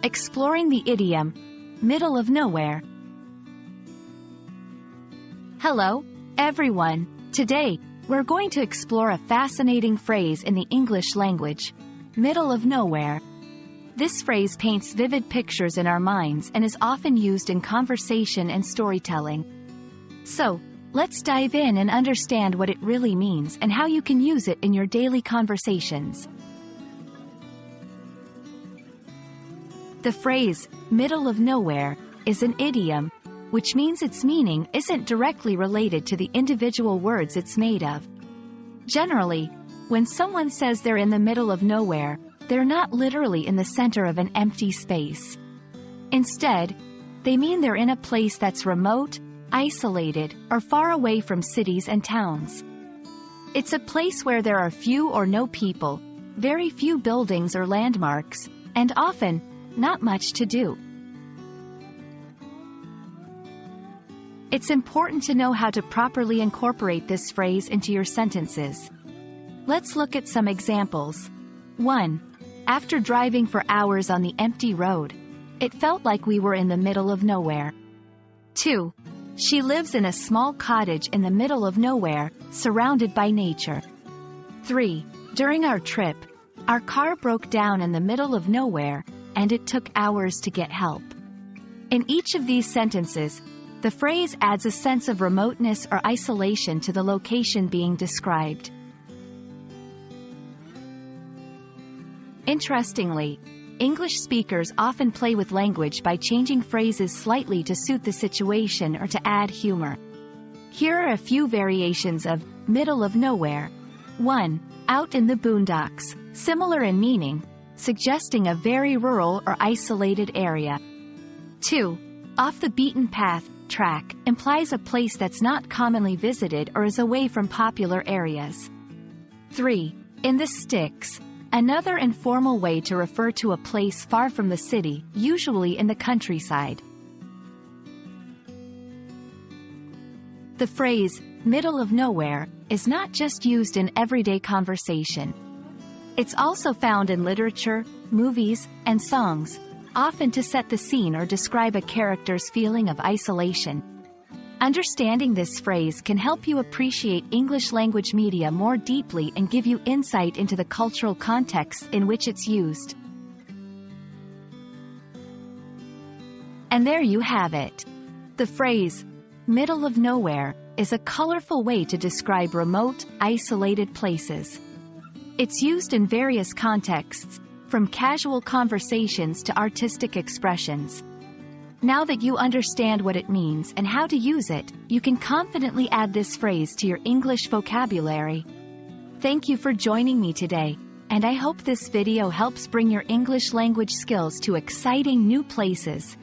Exploring the idiom, middle of nowhere. Hello, everyone. Today, we're going to explore a fascinating phrase in the English language, middle of nowhere. This phrase paints vivid pictures in our minds and is often used in conversation and storytelling. So, let's dive in and understand what it really means and how you can use it in your daily conversations. The phrase, middle of nowhere, is an idiom, which means its meaning isn't directly related to the individual words it's made of. Generally, when someone says they're in the middle of nowhere, they're not literally in the center of an empty space. Instead, they mean they're in a place that's remote, isolated, or far away from cities and towns. It's a place where there are few or no people, very few buildings or landmarks, and often, not much to do. It's important to know how to properly incorporate this phrase into your sentences. Let's look at some examples. 1. After driving for hours on the empty road, it felt like we were in the middle of nowhere. 2. She lives in a small cottage in the middle of nowhere, surrounded by nature. 3. During our trip, our car broke down in the middle of nowhere, and it took hours to get help. In each of these sentences, the phrase adds a sense of remoteness or isolation to the location being described. Interestingly, English speakers often play with language by changing phrases slightly to suit the situation or to add humor. Here are a few variations of middle of nowhere. 1. Out in the boondocks, similar in meaning, suggesting a very rural or isolated area. 2. Off the beaten path, track, implies a place that's not commonly visited or is away from popular areas. 3. In the sticks, another informal way to refer to a place far from the city, usually in the countryside. The phrase, middle of nowhere, is not just used in everyday conversation. It's also found in literature, movies, and songs, often to set the scene or describe a character's feeling of isolation. Understanding this phrase can help you appreciate English language media more deeply and give you insight into the cultural context in which it's used. And there you have it. The phrase, middle of nowhere, is a colorful way to describe remote, isolated places. It's used in various contexts, from casual conversations to artistic expressions. Now that you understand what it means and how to use it, you can confidently add this phrase to your English vocabulary. Thank you for joining me today, and I hope this video helps bring your English language skills to exciting new places.